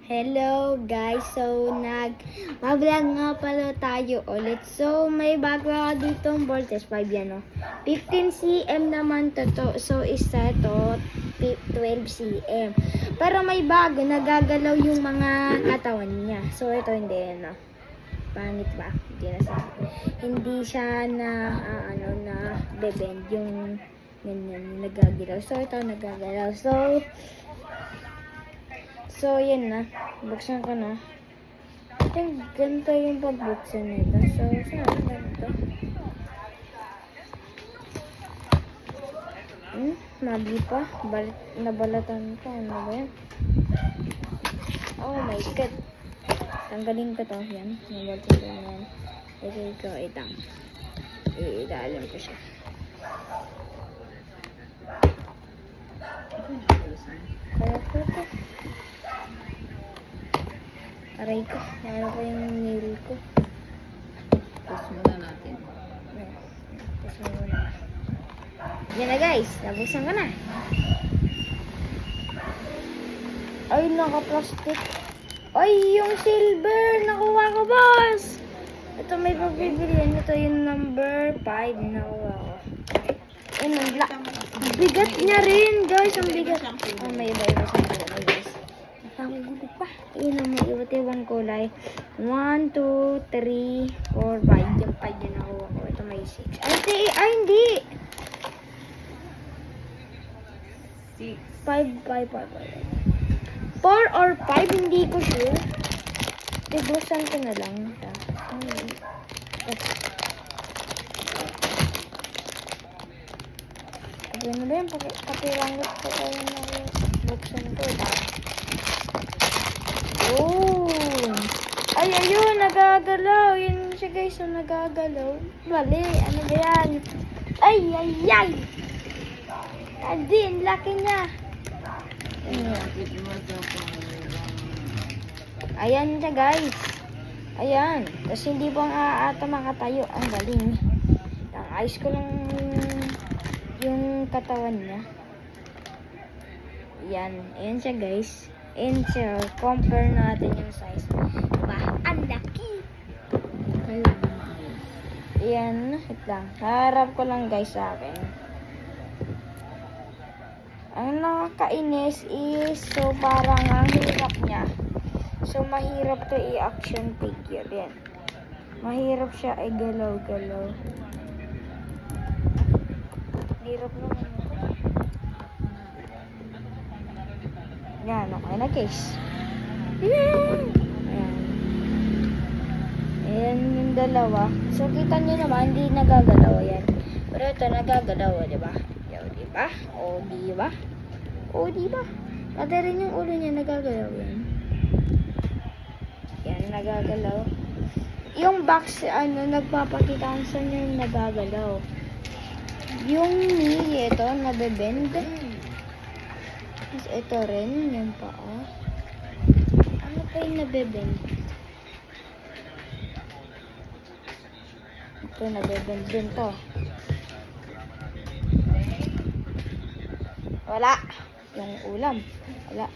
Hello guys, so mag-vlog nga pala tayo ulit. So may bago ako ditong voltage 5 yan, no? 15 cm naman to. So isa to 12 cm. Pero may bago, nagagalaw yung mga katawan niya. So ito hindi, no? Pangit ba? Hindi siya na na bebend yung ganyan, nagagalaw. So ito nagagalaw. So, yan na. Buksan ko na. Yung ganito yung pagbuksan nito. So, saan ang ganito? Mali pa. Nabalatan ko. Ano ba yan? Oh my God. Tanggalin ko to. Yan. Nabalatan ko yan. Okay ko. Itang. Iidalim ko siya. Kaya ko ito. Aray ko. Ano pa yung nail ko? Tapos muna natin. Tapos muna. Yan na guys. Nabuksan ko na. Ay, naka-plastic. Ay, yung silver. Nakuha ko, boss. Ito may pagbibigyan. Ito yung number 5. Nakuha ko. Ay, bigat niya rin, guys. Ang bigat. Oh, may iba-iba sa kulay, guys. Nakagulo pa. Ayun ang may iba't ibang kulay. 1, 2, 3, 4, 5. Yung 5 yung nakuha ko. Ito may 6. Ay, hindi. 6. 5. 4 or 5, hindi ko sure. Tibusan ko na lang. Ano ba yan? Pakilangot ko tayo na buksan ko. Oh! Ay, ayun, nagagalaw. Yun siya guys, yung nagagalaw. Mali, ano ba yan? Ay! Adin, laki niya. Ayan siya guys. Ayan. Tapos hindi po ang ata makatayo. Ang galing. Ang ayos ko lang yung katawan niya. Yan. Ayan siya guys. And so, compare natin yung size. Diba? Ang laki. Ayan. Wait lang. Harap ko lang guys sa akin. Ang nakakainis is, so parang ang hirap niya. So, mahirap to i-action figure. Yan. Mahirap siya ay galaw-galaw. Hirap naman. Yan, okay na guys. Ayan. Ayan yung dalawa. So, kita nyo naman, hindi nagagalaw yan. Pero ito, nagagalaw, diba? Diba? O, diba? Pati rin yung ulo niya, nagagalaw yan. Yan, nagagalaw. Yung box, nagpapakita kung saan yung nagagalaw. Yung knee, ito, nabebend. Tapos ito rin, yung paa. Ano pa yung nabebend? Ito, nabebend din to. Wala. Yung ulam. Wala.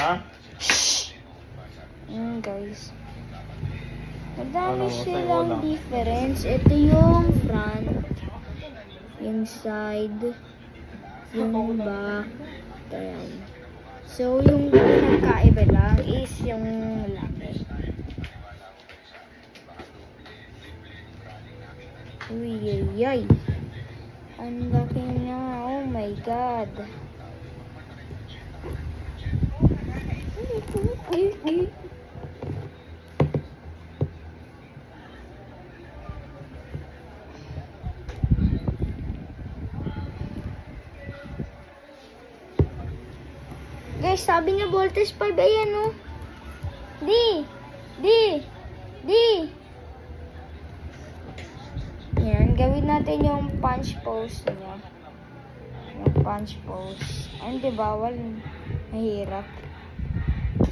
Ha? Guys. Madami silang difference. Ito yung front. Yung side. Yung back. Ayan. So, yung pinagkaiba lang is yung laki. Uy. Ang laki niya. Oh my God. Guys, sabi niya voltage 5. Ayan, oh. Di. Yan, gawin natin yung punch pose niya. Yung punch pose. Ay, hindi bawal. Mahirap.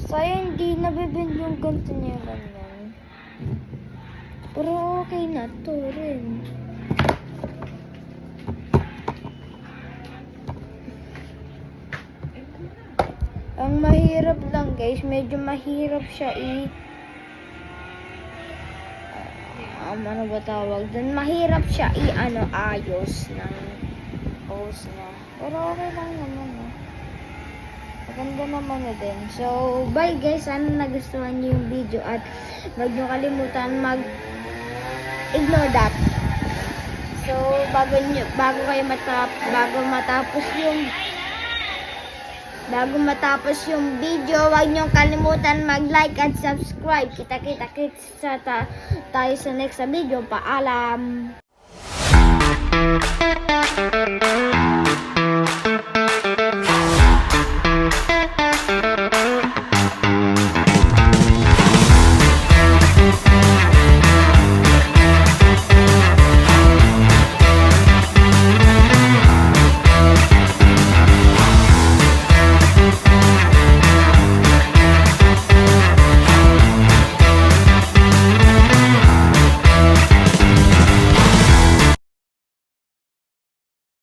So, ayan, hindi nabibend yung ganito niya ganyan. Pero okay na to rin. Ang mahirap lang guys, medyo mahirap siya ano ba tawag dun? Mahirap siya ayos ng post niya. Pero okay lang naman Maganda naman na din. So, bye guys. Sana nagustuhan niyo yung video at huwag niyo kalimutan ignore that. So, bago matapos yung video, huwag niyo kalimutan mag-like at subscribe. Kita-kits tayo sa next video. Paalam!